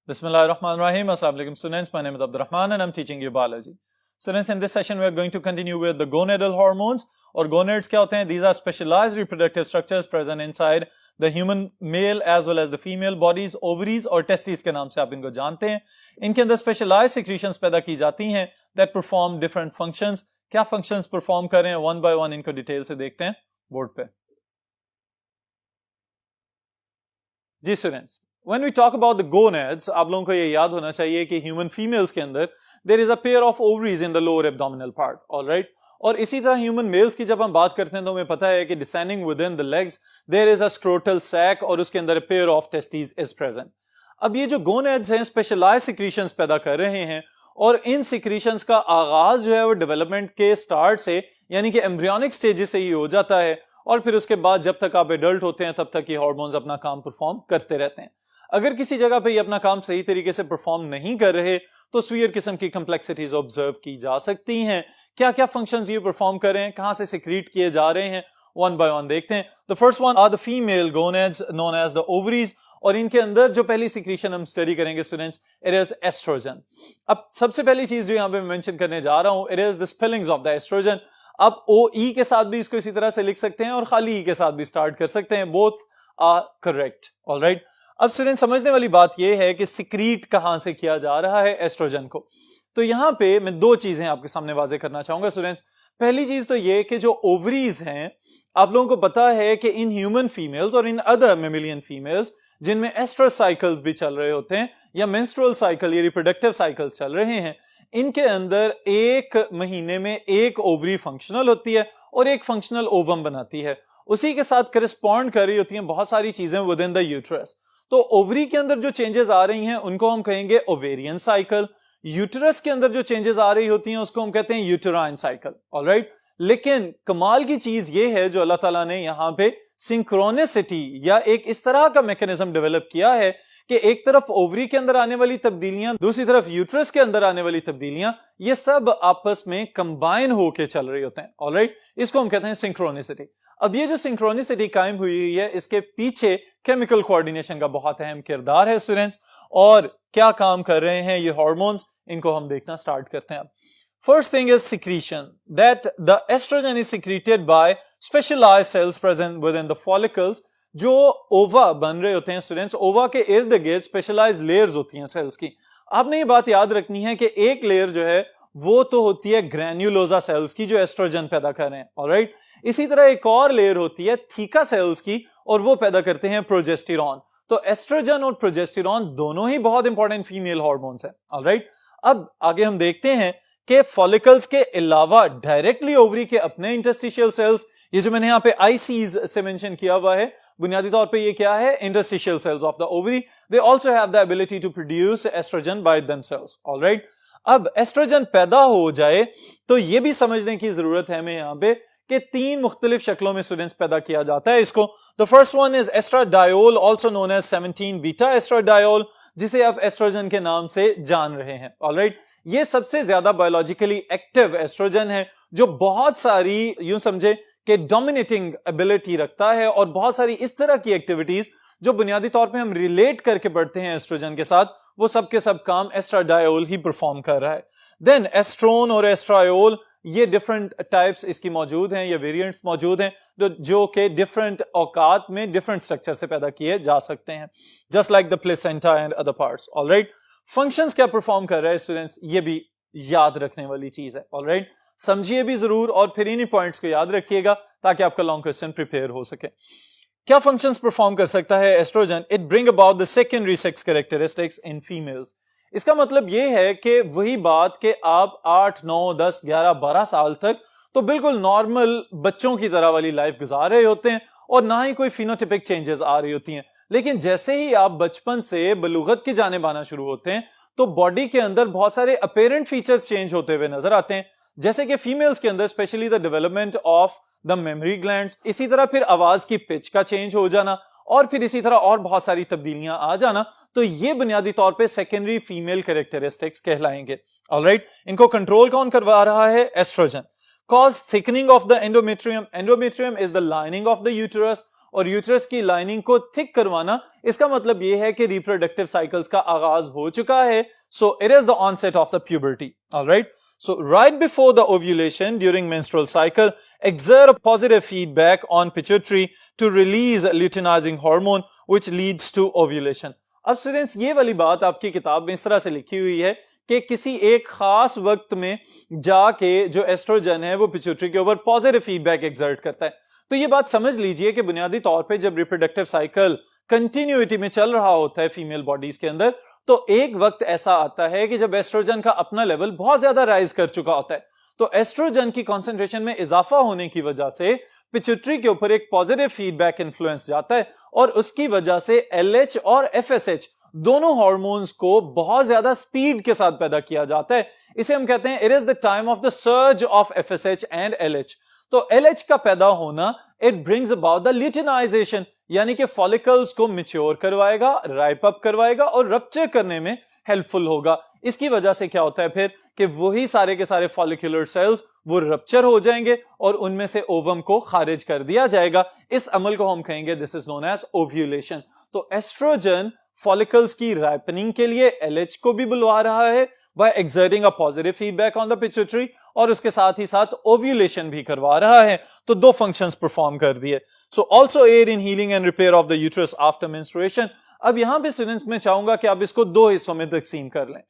Bismillahirrahmanirrahim. Assalamu alaikum students. My name is Abdurrahman and I'm teaching you biology. Students, in this session we are going to continue with the gonadal hormones. और gonads क्या होते हैं? These are specialized reproductive structures present inside the human male as well as the female bodies, ovaries और testes के नाम से आप इनको जानते हैं. इनके अंदर specialized secretions पैदा की जाती हैं that perform different functions. क्या functions perform कर रहे हैं? One by one इनको डिटेल से देखते हैं बोर्ड पे. जी students, when we talk about the gonads, आप लोगों को ये याद होना चाहिए कि human females के अंदर there is a pair of ovaries in the lower abdominal part, all right? और इसी तरह human males की जब हम बात करते हैं तो हमें पता है कि descending within the legs there is a scrotal sac और उसके अंदर a pair of testes is present. अब ये जो gonads हैं specialized secretions पैदा कर रहे हैं और इन secretions का आगाज जो है वो development के start से यानी कि embryonic stages से ही हो जाता है और फिर उसके बाद जब तक आप एडल्ट होते हैं तब तक ये हार्मोन्स अपना काम परफॉर्म करते रहते हैं. अगर किसी जगह पे ये अपना काम सही तरीके से परफॉर्म नहीं कर रहे तो सीवियर किस्म की कॉम्प्लेक्सिटीज ऑब्जर्व की जा सकती हैं. क्या क्या फंक्शंस ये परफॉर्म कर रहे हैं, कहां से सिक्रीट किए जा रहे हैं, वन बाय वन देखते हैं. The first one are the female gonads known as the ovaries और इनके अंदर जो पहली सिक्रीशन हम स्टडी करेंगे स्टूडेंट्स, इट इज एस्ट्रोजन. अब सबसे पहली चीज जो यहाँ पे मैं मेंशन करने जा रहा हूं, it is the spellings of the estrogen. अब ओ ई के साथ भी इसको इसी तरह से लिख सकते हैं और खाली ई के साथ भी स्टार्ट कर सकते हैं. Both are correct. ऑलराइट, अब स्टूडेंट समझने वाली बात यह है कि सिक्रीट कहां से किया जा रहा है एस्ट्रोजन को. तो यहां पे मैं दो चीजें आपके सामने वाजे करना चाहूंगा स्टूडेंट्स. पहली चीज तो यह कि जो ओवरीज हैं, आप लोगों को पता है कि इन ह्यूमन फीमेल्स और इन अदर मेमिलियन फीमेल्स जिनमें एस्ट्रस साइकिल्स भी चल रहे होते हैं या मेंस्ट्रुअल साइकिल या रिप्रोडक्टिव साइकिल्स चल रहे हैं, इनके अंदर एक महीने में एक ओवरी फंक्शनल होती है और एक फंक्शनल ओवम बनाती है. उसी के साथ करस्पॉन्ड कर रही होती हैं बहुत सारी चीजें विद इन द यूट्रस. तो ओवरी के अंदर जो चेंजेस आ रही हैं उनको हम कहेंगे ओवेरियन साइकिल. यूट्रस के अंदर जो चेंजेस आ रही होती हैं उसको हम कहते हैं यूटेराइन साइकिल. ऑलराइट, लेकिन कमाल की चीज ये है जो अल्लाह ताला ने यहां पे सिंक्रोनिसिटी या एक इस तरह का मैकेनिज्म डेवलप किया है कि एक तरफ ओवरी के अंदर आने वाली तब्दीलियां, दूसरी तरफ यूट्रस के अंदर आने वाली तब्दीलियां, ये सब आपस में कंबाइन होके चल रहे होते हैं. ऑलराइट, इसको हम कहते हैं सिंक्रोनिसिटी. अब ये जो सिंक्रोनिसिटी कायम हुई है इसके पीछे केमिकल कोऑर्डिनेशन का बहुत अहम किरदार है स्टूडेंट्स. और क्या काम कर रहे हैं ये हार्मोन्स, इनको हम देखना स्टार्ट करते हैं. First thing is secretion, that the estrogen is secreted by specialized cells present within the follicles. जो ओवा बन रहे होते हैं स्टूडेंट्स, ओवा के इर्द गिर्द स्पेशलाइज्ड लेयर्स होती हैं सेल्स की. आपने ये बात याद रखनी है कि एक लेयर जो है वो तो होती है ग्रैन्युलोजा सेल्स की जो एस्ट्रोजन पैदा कर रहे हैं. ऑलराइट, इसी तरह एक और लेयर होती है थीका सेल्स की और वो पैदा करते हैं प्रोजेस्टेरॉन. तो एस्ट्रोजन और प्रोजेस्टेरॉन दोनों ही बहुत इंपॉर्टेंट फीमेल हार्मोन्स हैं. ऑलराइट, अब आगे हम देखते हैं कि फॉलिकल्स के अलावा डायरेक्टली ओवरी के अपने इंटरस्टिशियल सेल्स, ये जो मैंने यहाँ पे आईसीज से मेंशन किया हुआ है, बुनियादी तौर पे ये क्या है, interstitial cells of the ovary. They also have the ability to produce estrogen by themselves. Alright, अब एस्ट्रोजन पैदा हो जाए तो ये भी समझने की जरूरत है हमें यहाँ पे कि तीन मुख्तलिफ शक्लों में स्टूडेंट्स पैदा किया जाता है इसको. The first one is estradiol, also known as 17 beta estradiol, जिसे आप एस्ट्रोजन के नाम से जान रहे हैं. ऑलराइट, ये सबसे ज्यादा बायोलॉजिकली एक्टिव एस्ट्रोजन है जो बहुत सारी यूं समझे कि डोमिनेटिंग एबिलिटी रखता है और बहुत सारी इस तरह की एक्टिविटीज जो बुनियादी तौर पे हम रिलेट करके पढ़ते हैं एस्ट्रोजन के साथ, वो सब के सब काम एस्ट्राडायोल ही परफॉर्म कर रहा है. देन एस्ट्रोन और एस्ट्रायोल, ये डिफरेंट टाइप्स इसकी मौजूद हैं, ये वेरिएंट्स मौजूद हैं जो कि डिफरेंट औकात में डिफरेंट स्ट्रक्चर से पैदा किए जा सकते हैं, just like the placenta and other parts. Alright, functions क्या परफॉर्म कर रहा है स्टूडेंट्स, ये भी याद रखने वाली चीज है. ऑलराइट, समझिए भी जरूर और फिर इन्हीं पॉइंट्स को याद रखिएगा ताकि आपका लॉन्ग क्वेश्चन प्रिपेयर हो सके. क्या फंक्शंस परफॉर्म कर सकता है estrogen? It bring about the secondary sex characteristics in females. इसका मतलब यह है कि वही बात कि आप 8, 9, 10, 11, 12 साल तक तो बिल्कुल नॉर्मल बच्चों की तरह वाली लाइफ गुजार रहे होते हैं और ना ही कोई फिनोटिपिक चेंजेस आ रही होती हैं. लेकिन जैसे ही आप बचपन से बलूगत की जानिब आना शुरू होते हैं तो बॉडी के अंदर बहुत सारे अपेरेंट फीचर्स चेंज होते हुए नजर आते हैं, जैसे कि फीमेल्स के अंदर specially the development of the mammary glands, इसी तरह फिर आवाज की पिच का चेंज हो जाना और फिर इसी तरह और बहुत सारी तब्दीलियां आ जाना. तो ये बुनियादी तौर पे सेकेंडरी फीमेल कैरेक्टरिस्टिक्स कहलाएंगे. ऑलराइट, इनको कंट्रोल कौन करवा रहा है? Estrogen. Cause thickening of the endometrium. Endometrium is the lining of the uterus और यूट्रस की लाइनिंग को थिक करवाना, इसका मतलब यह है कि रिप्रोडक्टिव साइकिल्स का आगाज हो चुका है. So it is the onset of the puberty. Alright, so right before the ovulation during menstrual cycle, exert a positive feedback on pituitary to release luteinizing hormone which leads to ovulation. अब students ये वाली बात आपकी किताब में इस तरह से लिखी हुई है कि किसी एक खास वक्त में जाके जो एस्ट्रोजन है वो पिट्यूटरी के ऊपर पॉजिटिव फीडबैक एक्सर्ट करता है. तो ये बात समझ लीजिए कि बुनियादी तौर पे जब रिप्रोडक्टिव साइकिल कंटिन्यूटी में चल रहा होता है फीमेल बॉडीज के अंदर, तो एक वक्त ऐसा आता है कि जब एस्ट्रोजन का अपना लेवल बहुत ज्यादा राइज कर चुका होता है, तो एस्ट्रोजन की कॉन्सेंट्रेशन में इजाफा होने की वजह से पिट्यूटरी के ऊपर एक पॉजिटिव फीडबैक इन्फ्लुएंस जाता है और उसकी वजह से एलएच और एफएसएच दोनों हार्मोन्स को बहुत ज्यादा स्पीड के साथ पैदा किया जाता है. इसे हम कहते हैं it is the time of the surge of FSH and LH. तो एलएच का पैदा होना it brings about the luteinisation, यानी कि फॉलिकल्स को मैच्योर करवाएगा, राइप अप करवाएगा और रप्चर करने में हेल्पफुल होगा. इसकी वजह से क्या होता है फिर कि वही सारे के सारे फॉलिकुलर सेल्स वो रप्चर हो जाएंगे और उनमें से ओवम को खारिज कर दिया जाएगा. इस अमल को हम कहेंगे this is known as ovulation. तो एस्ट्रोजन फॉलिकल्स की राइपनिंग के लिए एलएच को भी बुलवा रहा है by exerting a positive feedback on the pituitary और उसके साथ ही साथ ओव्यूलेशन भी करवा रहा है. तो दो फंक्शंस परफॉर्म कर दिए. So also aid in healing and repair of the uterus after menstruation. अब यहां पे स्टूडेंट्स में चाहूंगा कि आप इसको दो हिस्सों में तकसीम कर लें.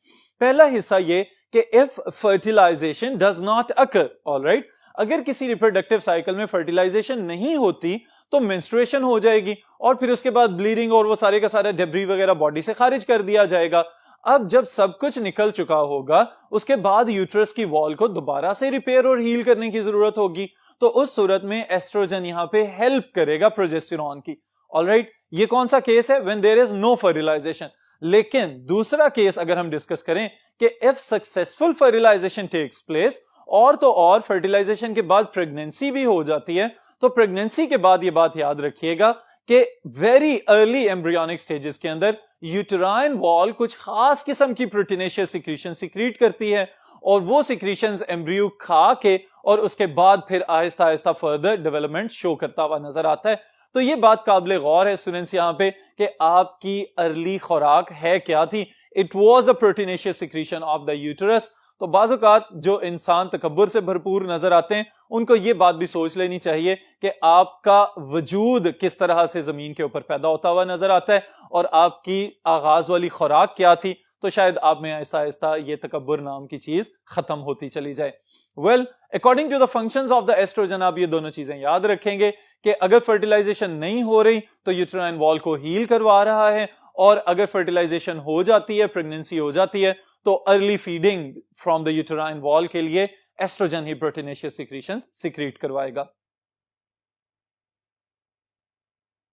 पहला हिस्सा ये कि if fertilization does not occur, alright, अगर किसी रिप्रोडक्टिव साइकिल में फर्टिलाइजेशन नहीं होती तो मेंस्ट्रुएशन हो जाएगी और फिर उसके बाद ब्लीडिंग और वो सारे का सारा डेब्री वगैरह बॉडी से खारिज कर दिया जाएगा. अब जब सब कुछ निकल चुका होगा उसके बाद यूट्रस की वॉल को दोबारा से रिपेयर और हील करने की जरूरत होगी. तो उस सूरत में एस्ट्रोजन यहां पे हेल्प करेगा प्रोजेस्टेरॉन की. ऑलराइट, ये कौन सा केस है? When there is no fertilization. लेकिन दूसरा केस अगर हम डिस्कस करें कि if successful fertilization takes place और तो और फर्टिलाइजेशन के बाद प्रेगनेंसी भी हो जाती है, तो प्रेगनेंसी के बाद ये बात याद रखिएगा कि वेरी अर्ली एम्ब्रियोनिक स्टेजेस के अंदर यूटेराइन वॉल कुछ खास किस्म की प्रोटीनेशियस सिक्रीशन सिक्रीट करती है और वो सिक्रीशंस एम्ब्रियो खा के और उसके बाद फिर Aahista Aahista further development show करता हुआ नजर आता है. तो ये बात काबिल गौर है स्टूडेंट्स यहाँ पे कि आपकी अर्ली खुराक है क्या थी. It was the proteinaceous secretion of the uterus. तो बाज़-औक़ात जो इंसान तकब्बुर से भरपूर नजर आते हैं उनको ये बात भी सोच लेनी चाहिए कि आपका वजूद किस तरह से जमीन के ऊपर पैदा होता हुआ नजर आता है और आपकी आगाज वाली खुराक क्या थी. तो शायद आप में आहिस्ता आहिस्ता ये तकब्बुर नाम की चीज खत्म होती चली जाए. Well, according to the functions of the estrogen आप ये दोनों चीजें याद रखेंगे कि अगर फर्टिलाइजेशन नहीं हो रही तो यूटेराइन वॉल को हील करवा रहा है और अगर फर्टिलाइजेशन हो जाती है, प्रेगनेंसी हो जाती है, तो early feeding from the uterine wall के लिए एस्ट्रोजन ही प्रोटीनेशियस सिक्रीशंस सिक्रीट करवाएगा.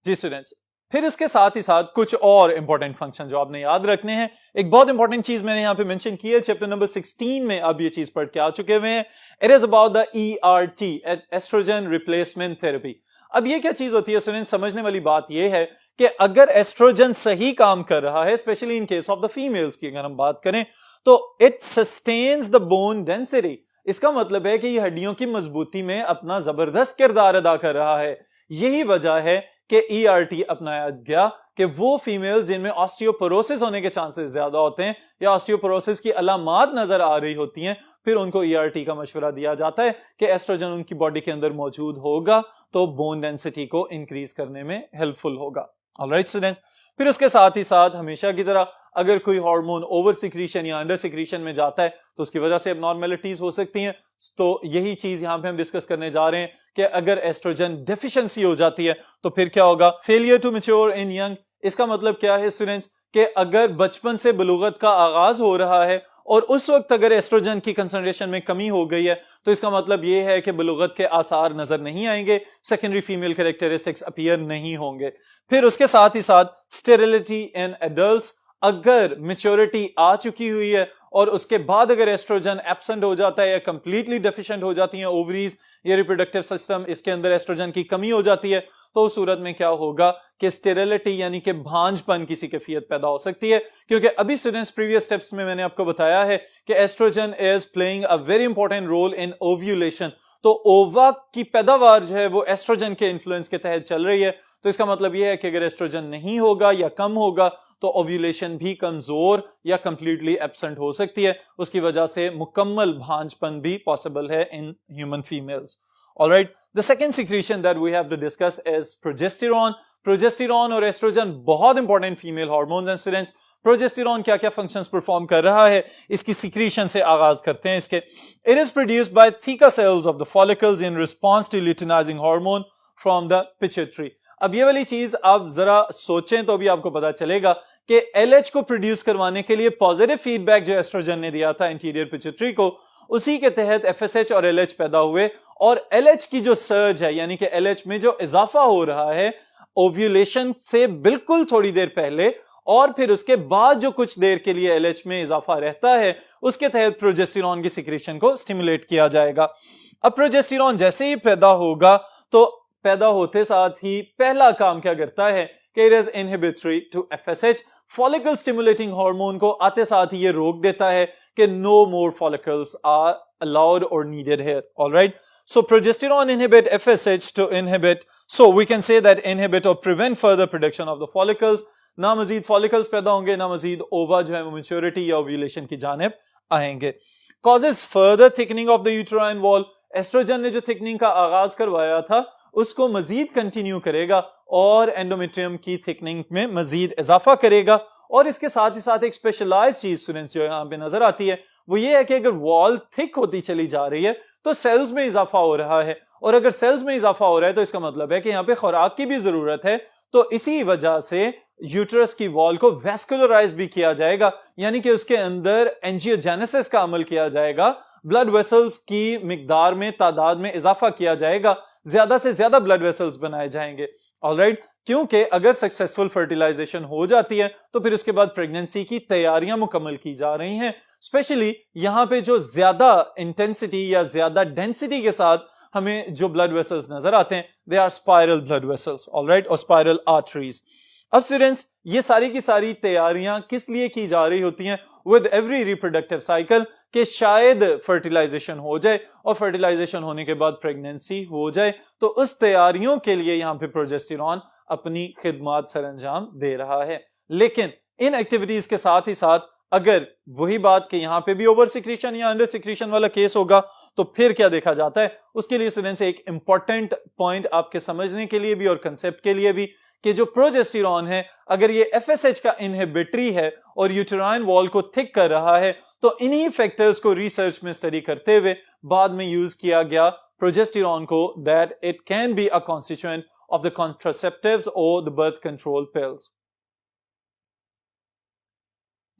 जी स्टूडेंट्स, फिर इसके साथ ही साथ कुछ और इंपॉर्टेंट फंक्शन जो आपने याद रखने हैं. एक बहुत इंपॉर्टेंट चीज मैंने यहां पे मेंशन की है, चैप्टर नंबर 16 में अब ये चीज पढ़ के आ चुके हुए हैं. It is about the ERT, estrogen replacement therapy. अब ये क्या चीज होती है स्टूडेंट? समझने वाली बात ये है कि अगर एस्ट्रोजन सही काम कर रहा है, specially in case of the females की अगर हम बात करें, तो it sustains the bone density. इसका मतलब है कि ये हड्डियों की मजबूती में अपना जबरदस्त किरदार अदा कर रहा है. यही वजह है कि ERT अपनाया गया कि वो फीमेल्स जिनमें ऑस्टियोपोरोसिस होने के चांसेस ज्यादा होते हैं या ऑस्टियोपोरोसिस की अलामात नजर आ रही होती हैं, फिर उनको ERT का मशवरा दिया जाता है कि एस्ट्रोजन उनकी बॉडी के अंदर मौजूद होगा तो बोन डेंसिटी को इंक्रीज करने में हेल्पफुल होगा. ऑलराइट स्टूडेंट्स, फिर उसके साथ ही साथ हमेशा की तरह अगर कोई हार्मोन ओवर सिक्रीशन या अंडर सिक्रीशन में जाता है तो उसकी वजह से एबनॉर्मेलिटीज हो सकती हैं. तो यही चीज यहां पे हम डिस्कस करने जा रहे हैं कि अगर एस्ट्रोजन डेफिशिएंसी हो जाती है तो फिर क्या होगा? Failure to mature in young. इसका मतलब क्या है स्टूडेंट्स कि अगर बचपन से बलूगत का आगाज हो रहा है और उस वक्त अगर एस्ट्रोजन की कंसंट्रेशन में कमी हो गई है तो इसका मतलब यह है कि बलूगत के आसार नजर नहीं आएंगे, सेकेंडरी फीमेल कैरेक्टरिस्टिक्स अपीयर नहीं होंगे. फिर उसके साथ ही साथ स्टेरिलिटी इन एडल्ट्स. अगर मैच्योरिटी आ चुकी हुई है और उसके बाद अगर एस्ट्रोजन एब्सेंट हो जाता है या कंप्लीटली डेफिशिएंट हो जाती है ओवरीज या रिप्रोडक्टिव सिस्टम, इसके अंदर एस्ट्रोजन की कमी हो जाती है, तो उस सूरत में क्या होगा कि स्टेरिलिटी यानी कि भांजपन की कैफियत पैदा हो सकती है. क्योंकि अभी स्टूडेंट्स प्रीवियस स्टेप्स में मैंने आपको बताया है कि estrogen is playing a very important role in ovulation. तो ओवा की पैदावार जो है वो एस्ट्रोजन के इन्फ्लुएंस के तहत चल रही है. तो इसका मतलब यह है कि अगर एस्ट्रोजन नहीं होगा या कम होगा तो ओव्यूलेशन भी कमजोर या कंप्लीटली एब्सेंट हो सकती है, उसकी वजह से मुकम्मल भांजपन भी पॉसिबल है in human females. Alright, the second secretion that we have to discuss is progesterone. Progesterone और एस्ट्रोजन बहुत इंपॉर्टेंट फीमेल हार्मोन्स हैं स्टूडेंट्स। प्रोजेस्टेरॉन क्या क्या फंक्शंस परफॉर्म कर रहा है, इसकी सिक्रीशन से आगाज करते हैं इसके। It is produced by theca cells of the follicles in response to luteinizing hormone from the pituitary. अब ये वाली चीज आप जरा सोचें तो भी आपको पता चलेगा कि एलएच को प्रोड्यूस करवाने के लिए पॉजिटिव फीडबैक जो एस्ट्रोजन ने दिया था इंटीरियर पिट्यूटरी को, उसी के तहत एफएसएच और एलएच पैदा हुए, और एलएच की जो सर्ज है यानी कि एलएच में जो इजाफा हो रहा है ओव्यूलेशन से बिल्कुल थोड़ी देर पहले और फिर उसके बाद जो कुछ देर के लिए एलएच में इजाफा रहता है, उसके तहत प्रोजेस्टेरॉन की सिक्रीशन को स्टिमुलेट किया जाएगा। अब प्रोजेस्टेरॉन जैसे ही पैदा होगा तो पैदा होते साथ ही पहला काम क्या करता है कि it is inhibitory to FSH, follicle stimulating hormone को आते साथ ही ये रोक देता है कि no more follicles are allowed और needed here. Alright, so progesterone inhibit FSH to inhibit, so we can say that inhibit or prevent further production of the follicles। ना मजीद फॉलिकल्स पैदा होंगे, ना मजीद ओवा जो है वो मैच्योरिटी या ओव्यूलेशन की जानिब आएंगे। causes further thickening of the uterine wall, estrogen ने जो थिकनिंग का आगाज करवाया था उसको मजीद कंटिन्यू करेगा और एंडोमेट्रियम की थिकनिंग में मजीद इजाफा करेगा। और इसके साथ ही साथ एक स्पेशलाइज चीज स्टूडेंट्स जो यहाँ पे नजर आती है वो ये है कि अगर वॉल थिक होती चली जा रही है तो सेल्स में इजाफा हो रहा है, और अगर सेल्स में इजाफा हो रहा है तो इसका मतलब है कि यहाँ पे खुराक की भी जरूरत है। तो इसी वजह से यूट्रस की वॉल को वेस्कुलराइज भी किया जाएगा, यानी कि उसके अंदर एंजियोजेनेसिस का अमल किया जाएगा, ब्लड वेसल्स की मिकदार में तादाद में इजाफा किया जाएगा, ज्यादा से ज्यादा ब्लड वेसल्स बनाए जाएंगे। ऑलराइट, क्योंकि अगर सक्सेसफुल फर्टिलाइजेशन हो जाती है तो फिर उसके बाद प्रेगनेंसी की तैयारियां मुकम्मल की जा रही हैं। स्पेशली यहां पे जो ज्यादा इंटेंसिटी या ज्यादा डेंसिटी के साथ हमें जो ब्लड वेसल्स नजर आते हैं they are spiral blood vessels, alright, और स्पाइरल आर्टरीज। अब स्टूडेंट्स ये सारी की सारी तैयारियां किस लिए की जा रही होती हैं विद एवरी रिप्रोडक्टिव साइकिल, कि शायद फर्टिलाइजेशन हो जाए और फर्टिलाइजेशन होने के बाद प्रेगनेंसी हो जाए, तो उस तैयारियों के लिए यहां पे प्रोजेस्टेरॉन अपनी खिदमात सरंजाम दे रहा है। लेकिन इन एक्टिविटीज के साथ ही साथ अगर वही बात कि यहां पे भी ओवर सिक्रीशन या अंडर सिक्रीशन वाला केस होगा तो फिर क्या देखा जाता है, उसके लिए स्टूडेंट्स एक इंपॉर्टेंट पॉइंट आपके समझने के लिए भी और कंसेप्ट के लिए भी कि जो प्रोजेस्टेरॉन है अगर ये एफएसएच का इनहिबिटरी है और यूटेराइन वॉल को थिक कर रहा है, तो इन्हीं फैक्टर्स को रिसर्च में स्टडी करते हुए बाद में यूज किया गया प्रोजेस्टेरॉन को, that it can be a constituent of the contraceptives और द बर्थ कंट्रोल पिल्स।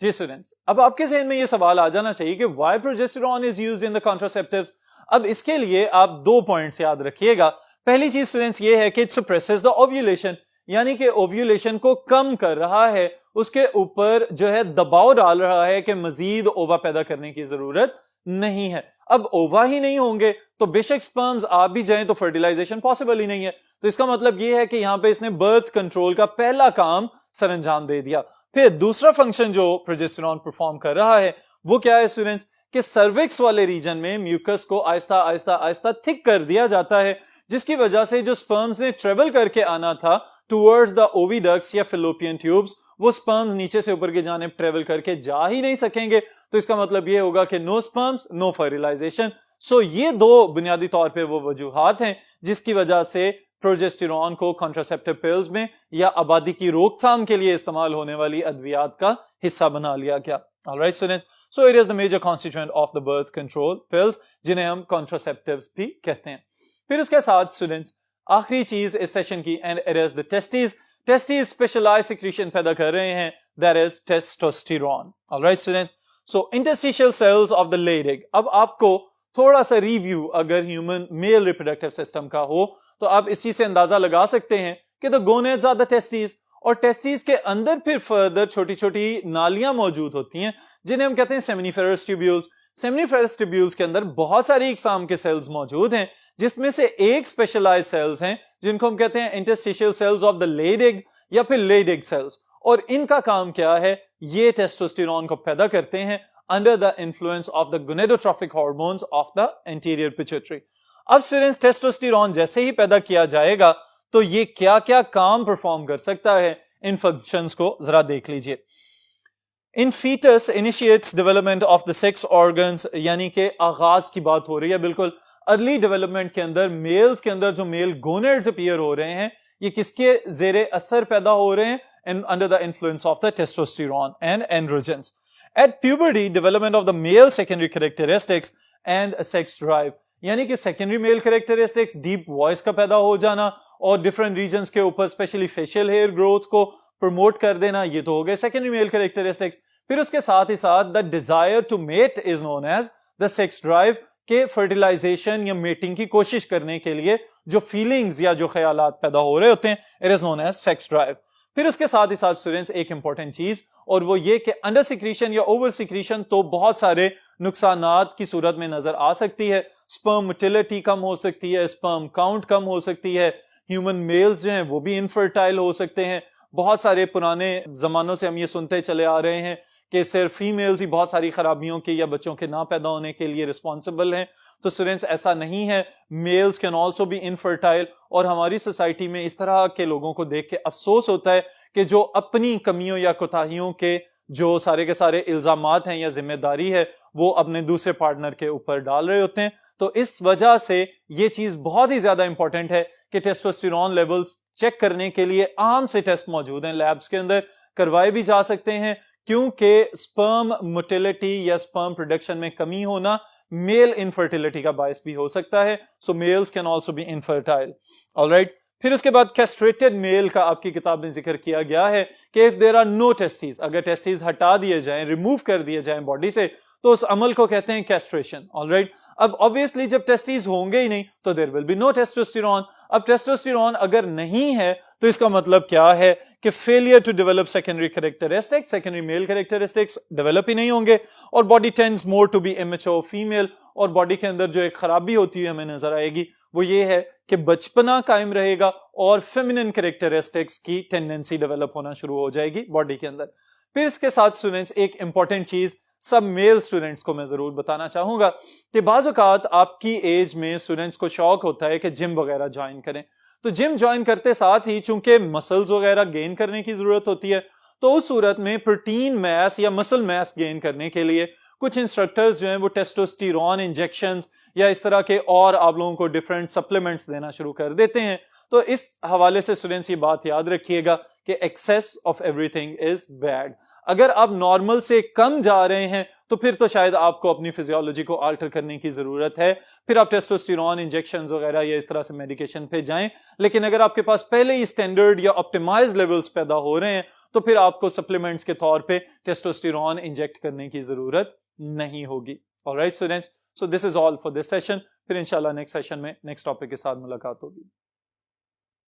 जी स्टूडेंट्स, अब आपके ज़हन में ये सवाल आ जाना चाहिए कि why progesterone is used in the contraceptives. अब इसके लिए आप दो पॉइंट्स याद रखिएगा। पहली चीज स्टूडेंट्स ये है कि इट सप्रेसेस द ओव्यूलेशन, यानी कि ओव्यूलेशन को कम कर रहा है, उसके ऊपर जो है दबाव डाल रहा है कि मजीद ओवा पैदा करने की जरूरत नहीं है। अब ओवा ही नहीं होंगे तो बेशक स्पर्म्स आ भी जाएं तो फर्टिलाइजेशन पॉसिबल ही नहीं है। तो इसका मतलब यह है कि यहां पे इसने बर्थ कंट्रोल का पहला काम सरंजाम दे दिया। फिर दूसरा फंक्शन जो प्रोजेस्टेरॉन परफॉर्म कर रहा है वो क्या है स्टूडेंट्स, कि सर्विक्स वाले रीजन में म्यूकस को आहिस्ता आहिस्ता आहिस्ता थिक कर दिया जाता है, जिसकी वजह से जो स्पर्म्स ने ट्रेवल करके आना था टुवर्ड्स द ओविडक्ट्स या फिलोपियन ट्यूब्स, वो स्पर्म्स नीचे से ऊपर की जानिब ट्रेवल करके जा ही नहीं सकेंगे। तो इसका मतलब ये होगा कि नो स्पर्म्स नो फर्टिलाइजेशन। सो ये दो बुनियादी तौर पे वो वजूहात हैं जिसकी वजह से प्रोजेस्टेरॉन को कॉन्ट्रासेप्टिव पिल्स में या आबादी की रोकथाम के लिए इस्तेमाल होने वाली अद्वियात का हिस्सा बना लिया गया। Alright students, so it is the major constituent of the birth control pills, जिन्हें हम कॉन्ट्रासेप्टिव्स भी कहते हैं। फिर उसके साथ स्टूडेंट्स आखिरी चीज इस सेशन की, and it is the testis. Testis specialized secretion पैदा कर रहे हैं, that is testosterone. Alright students, so interstitial cells of the Leydig. अब आपको थोड़ा सा रिव्यू अगर ह्यूमन मेल रिप्रोडक्टिव सिस्टम का हो तो आप इसी से अंदाजा लगा सकते हैं कि the gonads are the testis, और टेस्टिस के अंदर फिर फर्दर छोटी छोटी नालियां मौजूद होती हैं जिन्हें हम कहते हैं सेमिनिफेरस ट्यूब्यूल्स। सेमिनिफेरस ट्यूब्यूल्स के अंदर बहुत सारी इकसाम के सेल्स मौजूद हैं, जिसमें से एक स्पेशलाइज्ड सेल्स हैं जिनको हम कहते हैं interstitial cells of the Leydig या फिर लेड एग सेल्स। और इनका काम क्या है, ये टेस्टोस्टेरोन को पैदा करते हैं under the influence of the gonadotrophic hormones of the anterior pituitary. अब स्टूडेंट्स टेस्टोस्टेरोन जैसे ही पैदा किया जाएगा तो ये क्या क्या काम परफॉर्म कर सकता है, इन फंक्शंस को जरा देख लीजिए। In foetus initiates development of the sex organs, यानी कि आगाज की बात हो रही है बिल्कुल अर्ली डेवलपमेंट के अंदर। मेल्स के अंदर जो मेल गोनेड्स अपीयर हो रहे हैं, ये किसके जेरे असर पैदा हो रहे हैं? Under the influence of the testosterone and androgens. At puberty development of the male secondary characteristics and sex drive, यानी कि secondary male characteristics, deep voice का पैदा हो जाना और डिफरेंट रीजन्स के ऊपर स्पेशली फेशियल हेयर ग्रोथ को प्रमोट कर देना, ये तो हो गए सेकेंडरी मेल कैरेक्टरिस्टिक्स। फिर उसके साथ ही साथ the desire to mate is known as the sex drive, के फर्टिलाइजेशन या मेटिंग की कोशिश करने के लिए जो फीलिंग्स या जो ख्यालात पैदा हो रहे होते हैं, it is known as sex drive. फिर उसके साथ ही साथ स्टूडेंट्स एक इंपॉर्टेंट चीज, और वो ये कि अंडर सिक्रीशन या ओवर सिक्रीशन तो बहुत सारे नुकसानात की सूरत में नजर आ सकती है। स्पर्म मोटिलिटी कम हो सकती है, स्पर्म काउंट कम हो सकती है, ह्यूमन मेल्स जो हैं वो भी इनफर्टाइल हो सकते हैं। बहुत सारे पुराने जमानों से हम ये सुनते चले आ रहे हैं कि सिर्फ फीमेल्स ही बहुत सारी खराबियों के या बच्चों के ना पैदा होने के लिए रिस्पॉन्सिबल हैं। तो स्टूडेंट्स ऐसा नहीं है, mails can also be infertile. और हमारी सोसाइटी में इस तरह के लोगों को देख के अफसोस होता है कि जो अपनी कमियों या कोताहियों के जो सारे के सारे इल्जामात हैं या जिम्मेदारी है वो अपने दूसरे पार्टनर के ऊपर डाल रहे होते हैं। तो इस वजह से ये चीज बहुत ही ज्यादा इंपॉर्टेंट है कि टेस्टोस्टेरोन लेवल्स चेक करने के लिए आम से टेस्ट मौजूद हैं लैब्स के अंदर, करवाए भी जा सकते हैं, क्योंकि स्पर्म मोटिलिटी या स्पर्म प्रोडक्शन में कमी होना मेल इनफर्टिलिटी का बायस भी हो सकता है। So males can also be infertile. Alright, फिर उसके बाद कैस्ट्रेटेड मेल का आपकी किताब में जिक्र किया गया है कि if there are no testis, अगर टेस्टिस हटा दिए जाएं, रिमूव कर दिए जाएं बॉडी से, तो उस अमल को कहते हैं कैस्ट्रेशन। ऑलराइट, अब ऑब्वियसली जब टेस्टिस होंगे ही नहीं तो there will be no testosterone. अब टेस्टोस्टेरोन अगर नहीं है तो इसका मतलब क्या है कि failure to develop secondary characteristics, secondary male characteristics develop ही नहीं होंगे और body tends more to be immature female. और बॉडी के अंदर जो एक खराबी होती है हमें नजर आएगी वो ये है कि बचपना कायम रहेगा और फेमिनिन कैरेक्टरिस्टिक्स की टेंडेंसी डेवलप होना शुरू हो जाएगी बॉडी के अंदर। फिर इसके साथ स्टूडेंट्स एक इंपॉर्टेंट चीज सब मेल स्टूडेंट्स को मैं जरूर बताना चाहूंगा कि बाज़ औक़ात आपकी एज में स्टूडेंट्स को शौक होता है कि जिम वगैरह ज्वाइन करें। तो जिम ज्वाइन करते साथ ही चूंकि मसल्स वगैरह गेन करने की जरूरत होती है, तो उस सूरत में प्रोटीन मास या मसल मास गेन करने के लिए कुछ इंस्ट्रक्टर्स जो हैं वो टेस्टोस्टेरोन इंजेक्शंस या इस तरह के और आप लोगों को डिफरेंट सप्लीमेंट्स देना शुरू कर देते हैं। तो इस हवाले से स्टूडेंट्स ये बात याद रखिएगा कि excess of everything is bad. अगर आप नॉर्मल से कम जा रहे हैं तो फिर तो शायद आपको अपनी फिजियोलॉजी को अल्टर करने की जरूरत है, फिर आप टेस्टोस्टेरोन इंजेक्शंस वगैरह या इस तरह से मेडिकेशन पे जाएं। लेकिन अगर आपके पास पहले ही स्टैंडर्ड या ऑप्टिमाइज्ड लेवल्स पैदा हो रहे हैं तो फिर आपको सप्लीमेंट्स के तौर पे टेस्टोस्टेरोन इंजेक्ट करने की जरूरत नहीं होगी। Alright students, so this is all for this session. फिर इंशाल्लाह नेक्स्ट सेशन में नेक्स्ट टॉपिक के साथ मुलाकात होगी।